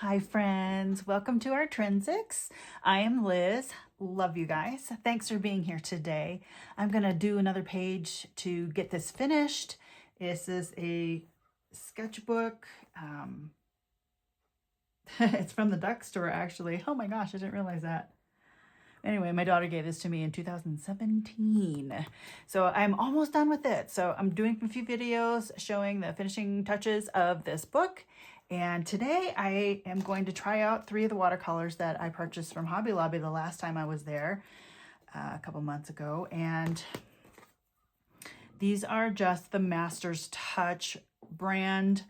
Hi friends, welcome to our Trinsics. I am Liz. Love you guys. Thanks for being here today. I'm gonna do another page to get this finished. This is a sketchbook. It's from the duck store actually. Oh my gosh, I didn't realize that. Anyway, my daughter gave this to me in 2017. So I'm almost done with it. So I'm doing a few videos showing the finishing touches of this book. And today I am going to try out 3 of the watercolors that I purchased from Hobby Lobby the last time I was there a couple months ago. And these are just the Master's Touch brand.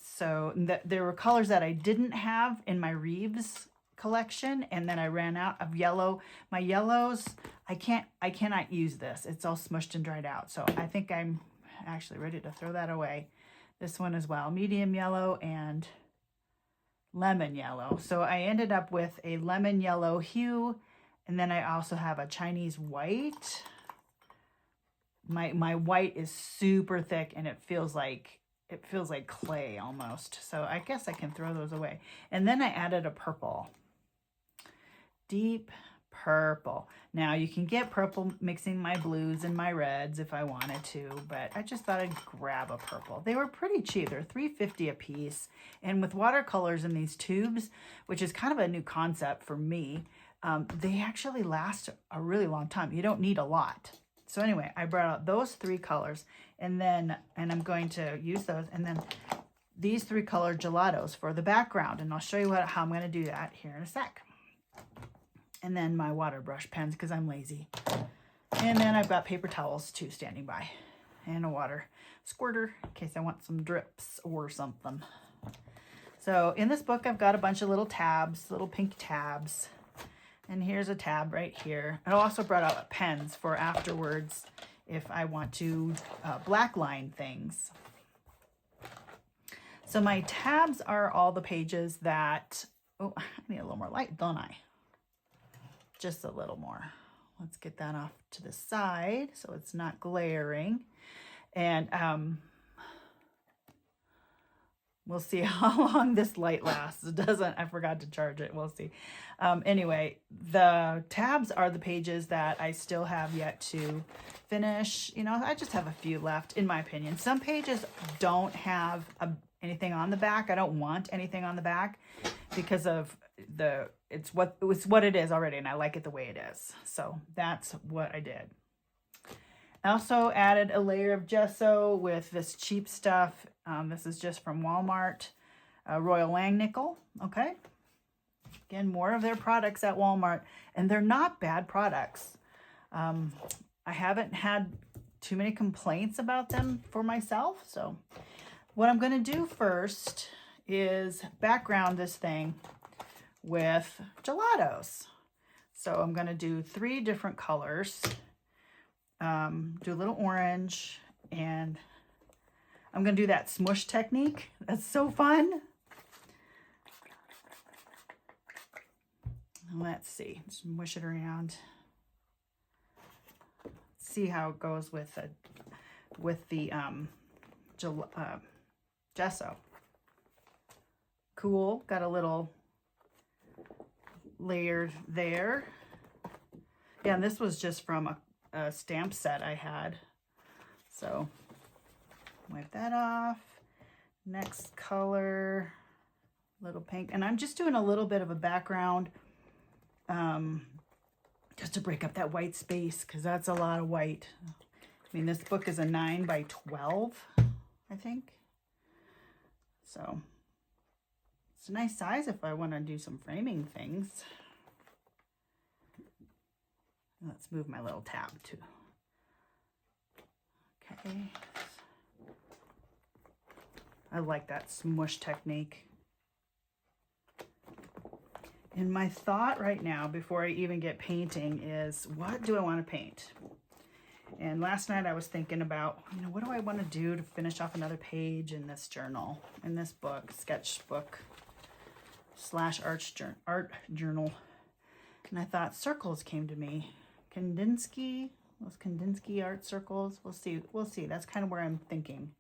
So there were colors that I didn't have in my Reeves collection, and then I ran out of yellow. My yellows, I cannot use this. It's all smushed and dried out. So I think I'm actually ready to throw that away. This one as well, medium yellow and lemon yellow. So I ended up with a lemon yellow hue, and then I also have a Chinese white. My white is super thick and it feels like clay almost. So I guess I can throw those away. And then I added a purple. Deep purple. Now you can get purple mixing my blues and my reds if I wanted to, but I just thought I'd grab a purple. They were pretty cheap. They're $3.50 a piece. And with watercolors in these tubes, which is kind of a new concept for me, they actually last a really long time. You don't need a lot. So anyway, I brought out those 3 colors, and I'm going to use those, and then these 3 colored gelatos for the background, and I'll show you how I'm going to do that here in a sec. And then my water brush pens because I'm lazy. And then I've got paper towels too standing by, and a water squirter in case I want some drips or something. So in this book, I've got a bunch of little tabs, little pink tabs. And here's a tab right here. I also brought out pens for afterwards if I want to black line things. So my tabs are all the pages that, oh, I need a little more light, don't I? Just a little more. Let's get that off to the side so it's not glaring. And we'll see how long this light lasts. It doesn't, I forgot to charge it. We'll see. Anyway, the tabs are the pages that I still have yet to finish. You know, I just have a few left, in my opinion. Some pages don't have anything on the back. I don't want anything on the back because of it's what it is already, and I like it the way it is. So that's what I did. I also added a layer of gesso with this cheap stuff. This is just from Walmart, Royal Langnickel. Okay. Again, more of their products at Walmart, and they're not bad products. I haven't had too many complaints about them for myself. So what I'm going to do first is background this thing with gelatos. So I'm going to do 3 different colors. Do a little orange, and I'm going to do that smush technique. That's so fun. Let's see, smush it around. See how it goes with the gesso. Cool. Got a little layer there. Yeah, and this was just from a stamp set I had. So wipe that off. Next color, little pink. And I'm just doing a little bit of a background just to break up that white space because that's a lot of white. I mean, this book is a 9 by 12, I think. So it's a nice size if I want to do some framing things. Let's move my little tab too. Okay. I like that smush technique. And my thought right now, before I even get painting, is what do I want to paint? And last night I was thinking about, you know, what do I want to do to finish off another page in this journal, in this book, sketchbook / art journal. And I thought circles came to me. Kandinsky, those Kandinsky art circles. We'll see. That's kind of where I'm thinking,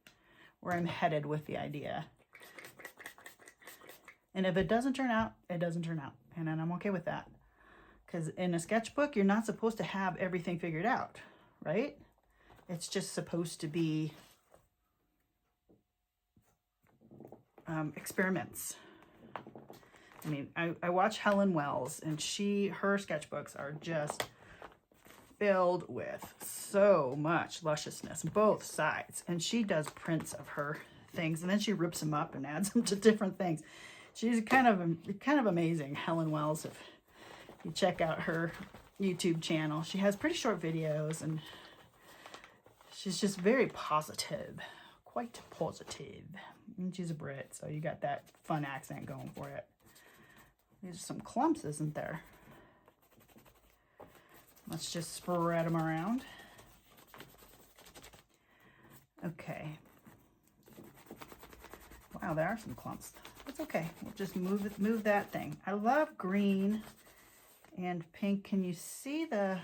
where I'm headed with the idea. And if it doesn't turn out, it doesn't turn out. And then I'm okay with that. Because in a sketchbook, you're not supposed to have everything figured out, right? It's just supposed to be experiments. I mean, I watch Helen Wells, and her sketchbooks are just filled with so much lusciousness, both sides. And she does prints of her things, and then she rips them up and adds them to different things. She's kind of amazing, Helen Wells. If you check out her YouTube channel, she has pretty short videos, and she's just very positive, quite positive. And she's a Brit, so you got that fun accent going for it. There's some clumps, isn't there? Let's just spread them around. Okay. Wow, there are some clumps. That's okay. We'll just move that thing. I love green and pink. Can you see the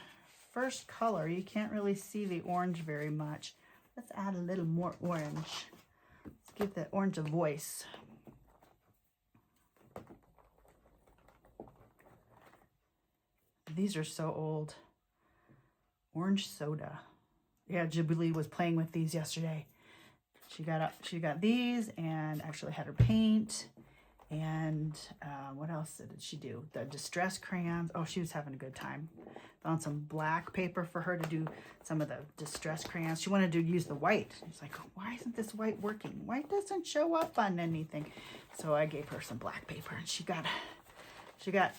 first color? You can't really see the orange very much. Let's add a little more orange. Let's give the orange a voice. These are so old. Orange soda. Yeah, Jubilee was playing with these yesterday. She got these and actually had her paint. And what else did she do? The distress crayons. Oh, she was having a good time. Found some black paper for her to do some of the distress crayons. She wanted to use the white. She's like, why isn't this white working? White doesn't show up on anything. So I gave her some black paper, and she got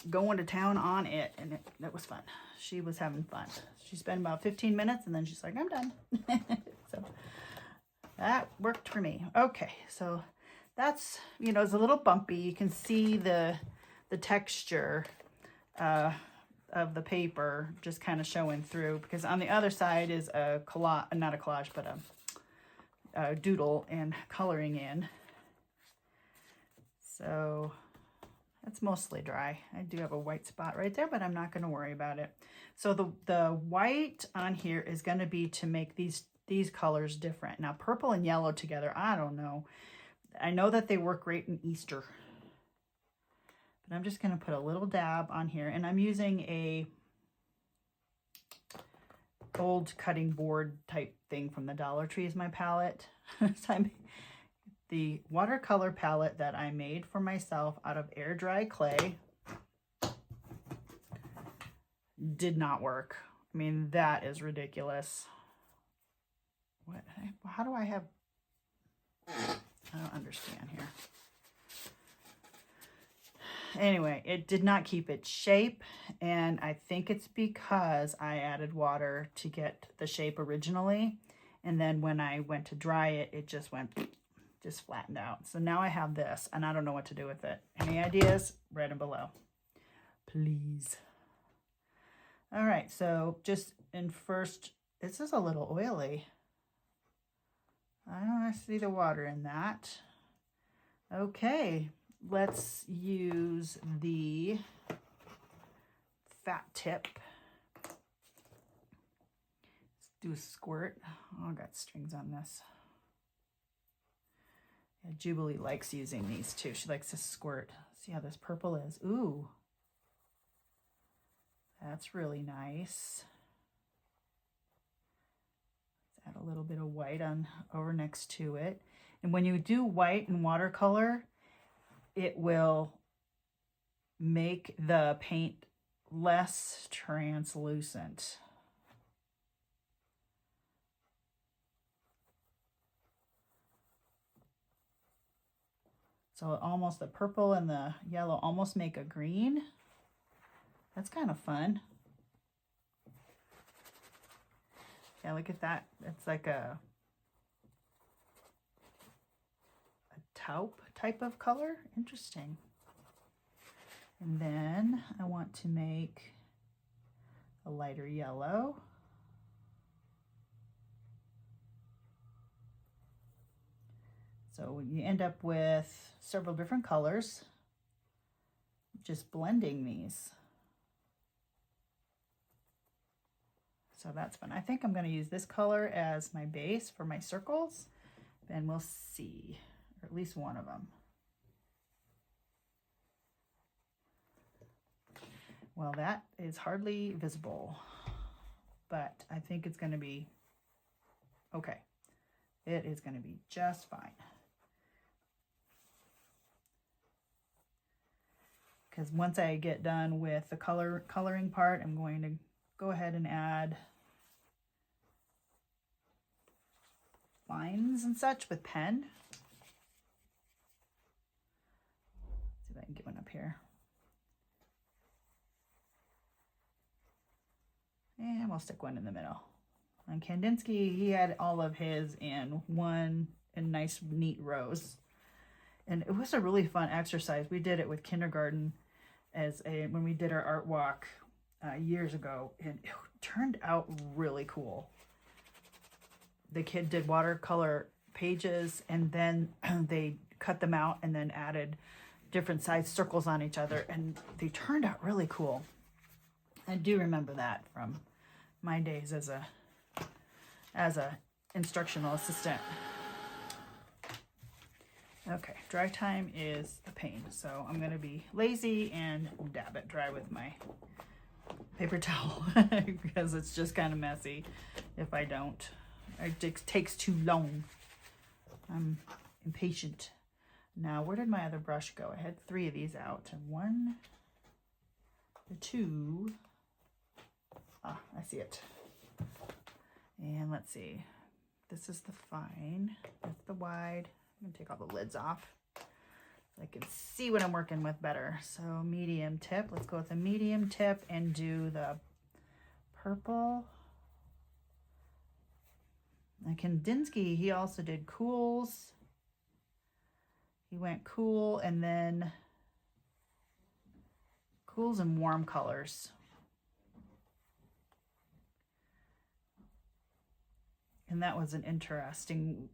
going to town on it, and that was fun. She was having fun. She spent about 15 minutes, and then she's like, I'm done. So that worked for me. Okay, so that's, it's a little bumpy. You can see the texture of the paper just kind of showing through, because on the other side is a collage, not a collage, but a doodle and coloring in. So it's mostly dry. I do have a white spot right there, but I'm not going to worry about it. So the white on here is going to be to make these colors different. Now, purple and yellow together, I don't know. I know that they work great in Easter. But I'm just going to put a little dab on here. And I'm using a old cutting board type thing from the Dollar Tree as my palette. So the watercolor palette that I made for myself out of air dry clay did not work. I mean, that is ridiculous. How do I have, I don't understand here. Anyway, it did not keep its shape, and I think it's because I added water to get the shape originally, and then when I went to dry it, it just flattened out. So now I have this, and I don't know what to do with it. Any ideas? Write them below, please. All right, so just in first, this is a little oily. I don't see the water in that. Okay, let's use the fat tip. Let's do a squirt. Oh, I got strings on this. Yeah, Jubilee likes using these too. She likes to squirt. See how this purple is. Ooh, that's really nice. Let's add a little bit of white on over next to it. And when you do white and watercolor, it will make the paint less translucent. So almost the purple and the yellow almost make a green. That's kind of fun. Yeah, look at that. It's like a taupe type of color. Interesting. And then I want to make a lighter yellow. So you end up with several different colors, just blending these. So that's fun. I think I'm going to use this color as my base for my circles, and we'll see, or at least one of them. Well, that is hardly visible, but I think it's going to be okay. It is going to be just fine. Because once I get done with the coloring part, I'm going to go ahead and add lines and such with pen. Let's see if I can get one up here. And we'll stick one in the middle. On Kandinsky, he had all of his in nice, neat rows. And it was a really fun exercise. We did it with kindergarten when we did our art walk years ago, and it turned out really cool. The kid did watercolor pages, and then they cut them out and then added different size circles on each other, and they turned out really cool. I do remember that from my days as a instructional assistant. Okay, dry time is a pain, so I'm going to be lazy and dab it dry with my paper towel because it's just kind of messy if I don't. It takes too long. I'm impatient. Now, where did my other brush go? I had 3 of these out. 1, 2. Ah, I see it. And let's see. This is the fine. That's the wide. I'm going to take all the lids off so I can see what I'm working with better. So medium tip. Let's go with a medium tip and do the purple. And Kandinsky, he also did cools. He went cool and then cools and warm colors. And that was an interesting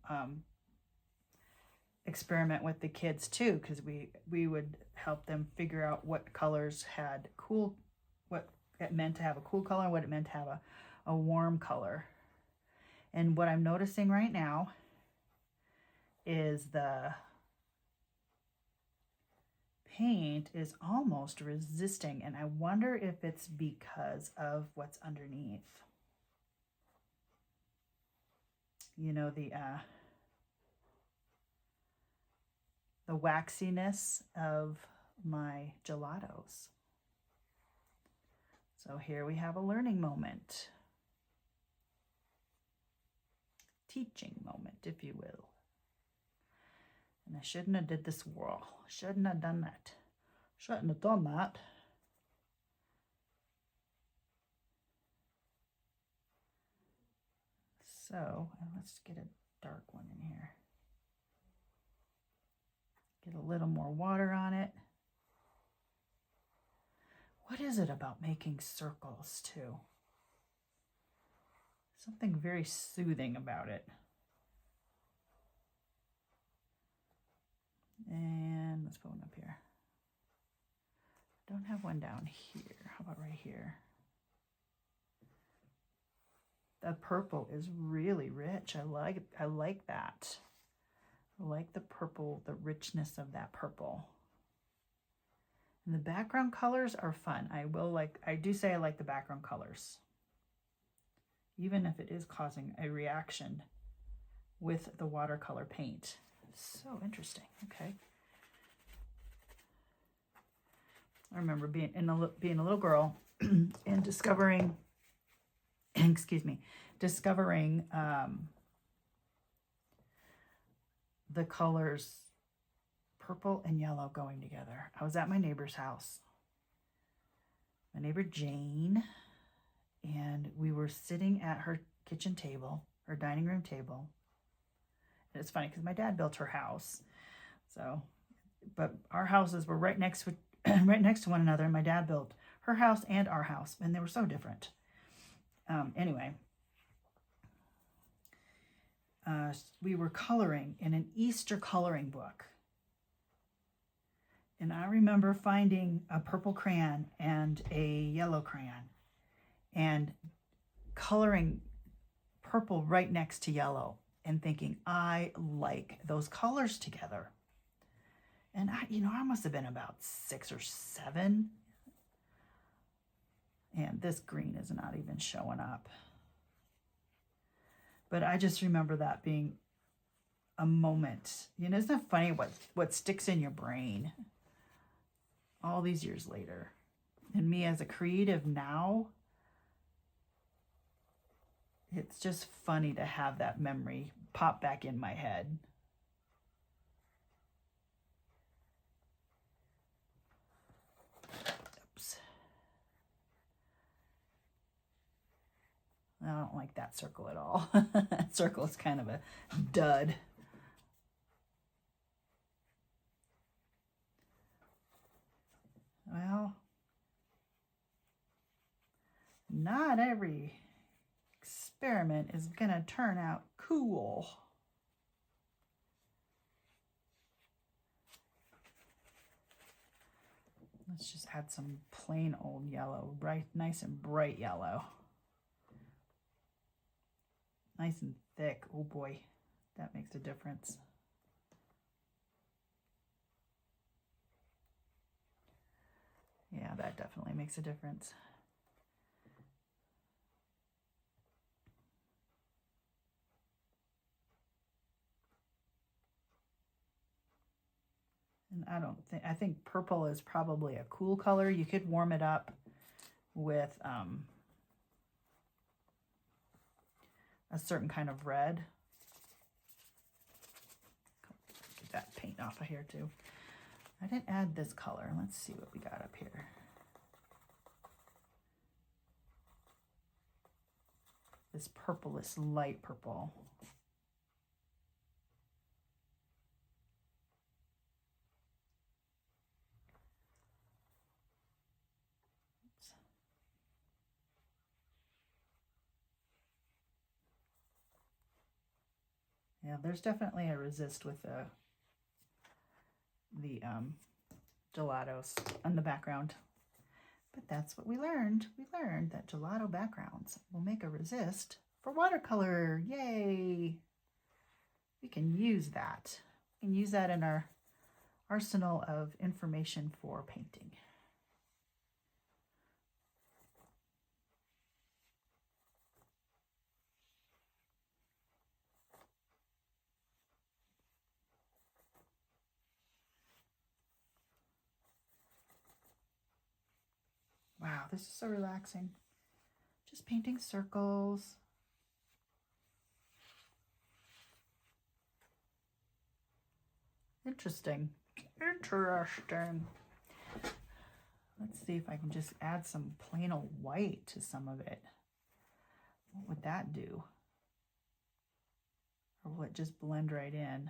experiment with the kids too, because we would help them figure out what colors had what it meant to have a cool color and what it meant to have a warm color. And what I'm noticing right now is the paint is almost resisting, and I wonder if it's because of what's underneath. You know, the waxiness of my gelatos. So here we have a learning moment. Teaching moment, if you will. And I shouldn't have did the swirl. Shouldn't have done that. Shouldn't have done that. So, let's get a dark one in here. Get a little more water on it. What is it about making circles too? Something very soothing about it. And let's put one up here. Don't have one down here. How about right here? The purple is really rich. I like that. I like the purple, the richness of that purple. And the background colors are fun. I do say I like the background colors, even if it is causing a reaction with the watercolor paint. So interesting. Okay. I remember being a little girl and discovering the colors purple and yellow going together. I was at my neighbor's house, my neighbor Jane, and we were sitting at her kitchen table, her dining room table. And it's funny because my dad built her house, but our houses were right next to one another, and my dad built her house and our house, and they were so different. Anyway, we were coloring in an Easter coloring book. And I remember finding a purple crayon and a yellow crayon and coloring purple right next to yellow and thinking, I like those colors together. And I must have been about 6 or 7. And this green is not even showing up. But I just remember that being a moment. You know, isn't it funny what sticks in your brain all these years later? And me as a creative now, it's just funny to have that memory pop back in my head. Oops. I don't like that circle at all. That circle is kind of a dud. Well, not every experiment is gonna turn out cool. Let's just add some plain old yellow, right, nice and bright yellow. Nice and thick. Oh boy, that makes a difference. Yeah, that definitely makes a difference. And I think purple is probably a cool color. You could warm it up with a certain kind of red. Get that paint off of here too. I didn't add this color. Let's see what we got up here. This purple, this light purple. Yeah, there's definitely a resist with the gelatos on the background. But that's what we learned. We learned that gelato backgrounds will make a resist for watercolor. Yay! We can use that. We can use that in our arsenal of information for painting. Wow, this is so relaxing. Just painting circles. Interesting. Interesting. Let's see if I can just add some plain old white to some of it. What would that do? Or will it just blend right in?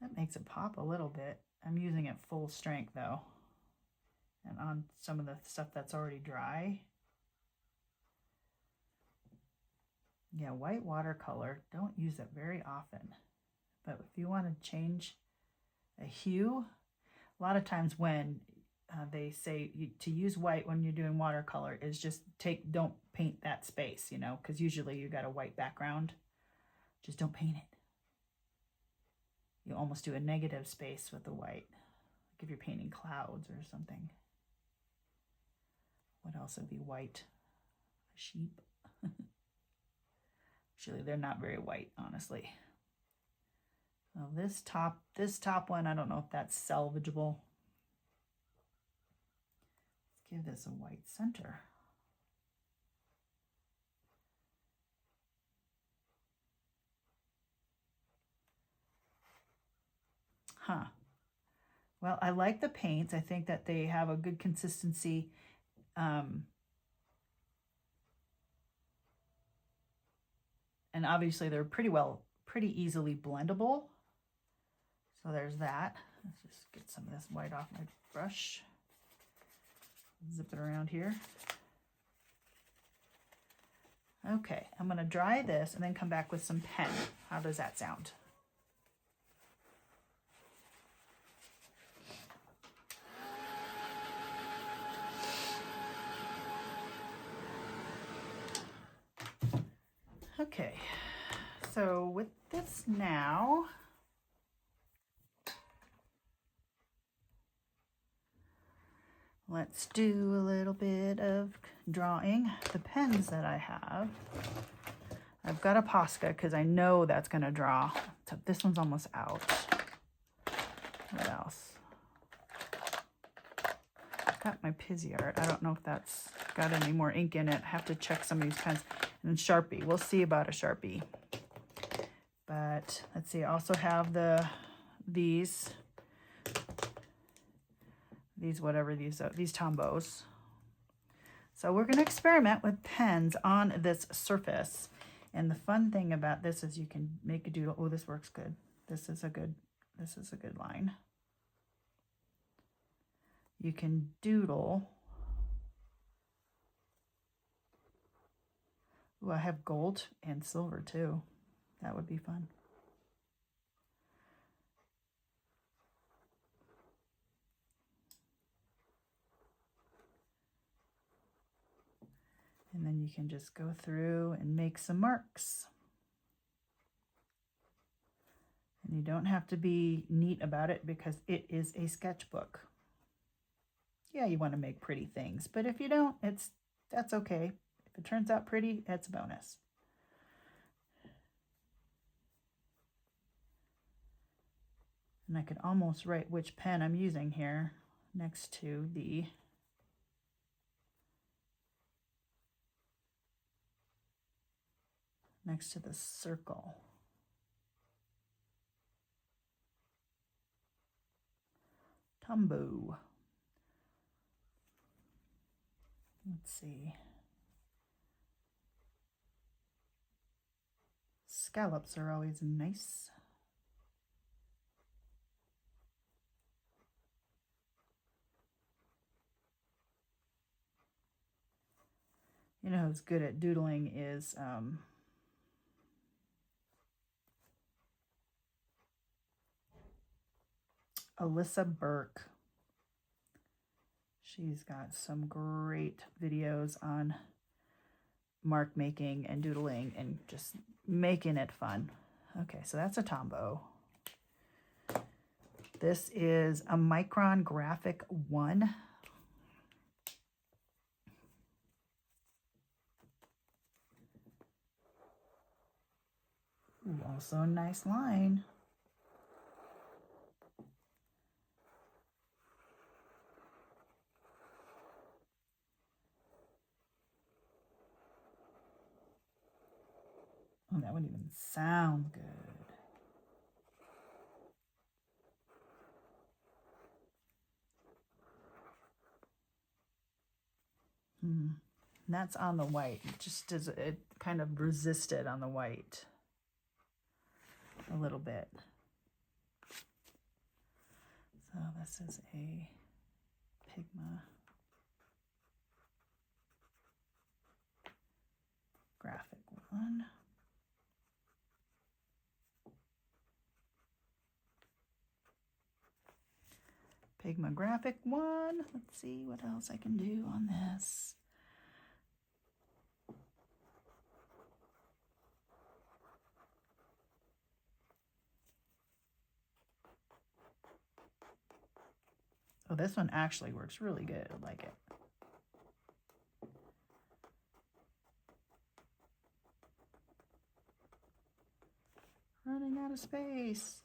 That makes it pop a little bit. I'm using it full strength though. And on some of the stuff that's already dry. Yeah, white watercolor, don't use it very often. But if you want to change a hue, a lot of times when they say to use white when you're doing watercolor is just don't paint that space, you know, because usually you got a white background. Just don't paint it. You almost do a negative space with the white, like if you're painting clouds or something. What else would be white? A sheep. Actually, they're not very white, honestly. Well, this top one, I don't know if that's salvageable. Let's give this a white center. Huh. Well, I like the paints. I think that they have a good consistency. And obviously they're pretty easily blendable. So there's that. Let's just get some of this white off my brush. Zip it around here. Okay, I'm gonna dry this and then come back with some pen. How does that sound? Okay, so with this now. Let's do a little bit of drawing. The pens that I have, I've got a Posca because I know that's going to draw. So this one's almost out. What else? Got my Pizzy Art. I don't know if that's got any more ink in it. I have to check some of these pens. And Sharpie. We'll see about a Sharpie. But let's see. I also have these Tombos. So we're going to experiment with pens on this surface. And the fun thing about this is you can make a doodle. Oh, this works good. This is a good line. You can doodle. Ooh, I have gold and silver too. That would be fun. And then you can just go through and make some marks. And you don't have to be neat about it because it is a sketchbook. Yeah, you want to make pretty things, but if you don't, that's okay. If it turns out pretty, it's a bonus. And I could almost write which pen I'm using here next to the circle. Tombow. Let's see. Scallops are always nice. You know who's good at doodling is Alyssa Burke. She's got some great videos on mark making and doodling and just making it fun. Okay, so that's a Tombow. This is a Micron Graphic 1. Ooh, also a nice line. Oh, that wouldn't even sound good. And that's on the white. Just as it kind of resisted on the white a little bit. So this is a Pigma Graphic 1. Pigma Graphic 1. Let's see what else I can do on this. Oh, this one actually works really good. I like it. Running out of space.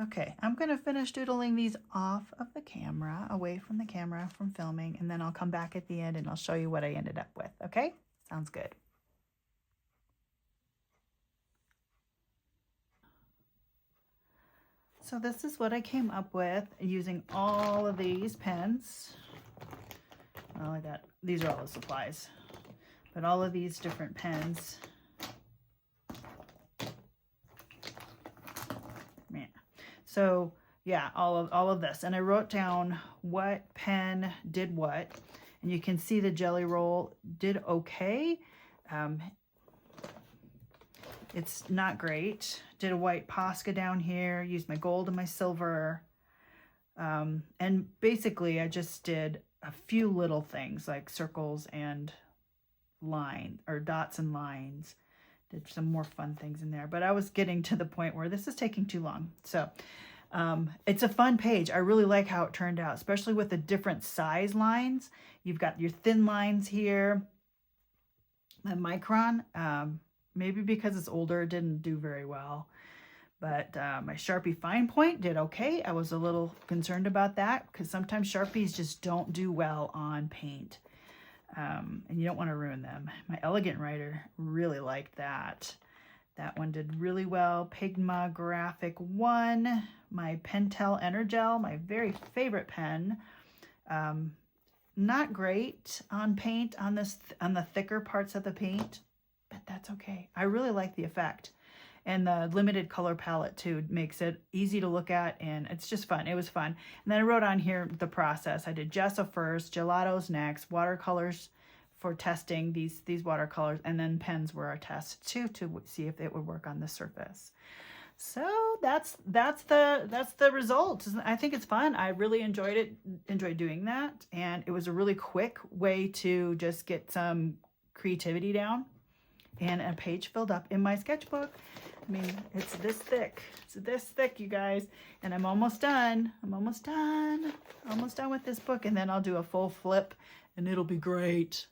Okay, I'm going to finish doodling these off of the camera, away from the camera, from filming, and then I'll come back at the end and I'll show you what I ended up with, okay? Sounds good. So this is what I came up with using all of these pens. Well, these are all the supplies, but all of these different pens. So yeah, all of this. And I wrote down what pen did what. And you can see the Jelly Roll did okay. It's not great. Did a white Posca down here. Used my gold and my silver. And basically I just did a few little things like circles and line or dots and lines. Did some more fun things in there, but I was getting to the point where this is taking too long. So it's a fun page. I really like how it turned out, especially with the different size lines. You've got your thin lines here. The micron, maybe because it's older, it didn't do very well. But my Sharpie fine point did okay. I was a little concerned about that because sometimes Sharpies just don't do well on paint. And you don't want to ruin them. My Elegant Writer really liked that. That one did really well. Pigma Graphic 1. My Pentel Energel, my very favorite pen. Not great on paint, on the thicker parts of the paint, but that's okay. I really like the effect. And the limited color palette too makes it easy to look at, and it's just fun. It was fun. And then I wrote on here the process. I did gesso first, gelatos next, watercolors for testing these watercolors, and then pens were our test too, to see if it would work on the surface. So that's the result. I think it's fun. I really enjoyed doing that, and it was a really quick way to just get some creativity down and a page filled up in my sketchbook. I mean, it's this thick. It's this thick, you guys. And I'm almost done. I'm almost done. Almost done with this book. And then I'll do a full flip and it'll be great.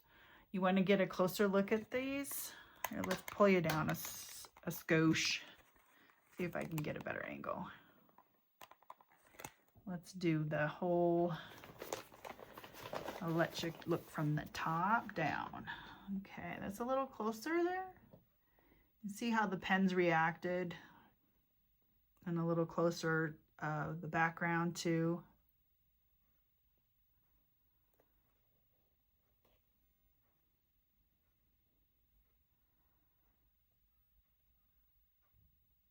You want to get a closer look at these? Here, let's pull you down a skosh. See if I can get a better angle. Let's do the whole, I'll let you look from the top down. Okay, that's a little closer there. See how the pens reacted, and a little closer the background too.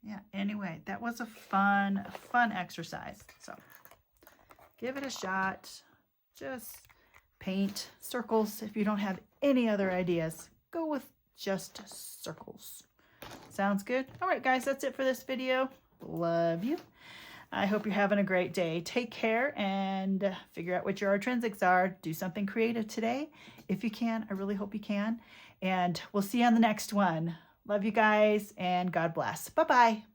Yeah, anyway, that was a fun exercise. So give it a shot. Just paint circles. If you don't have any other ideas, go with just circles. Sounds good? All right, guys, that's it for this video. Love you. I hope you're having a great day. Take care and figure out what your intrinsics are. Do something creative today. If you can, I really hope you can. And we'll see you on the next one. Love you guys, and God bless. Bye-bye.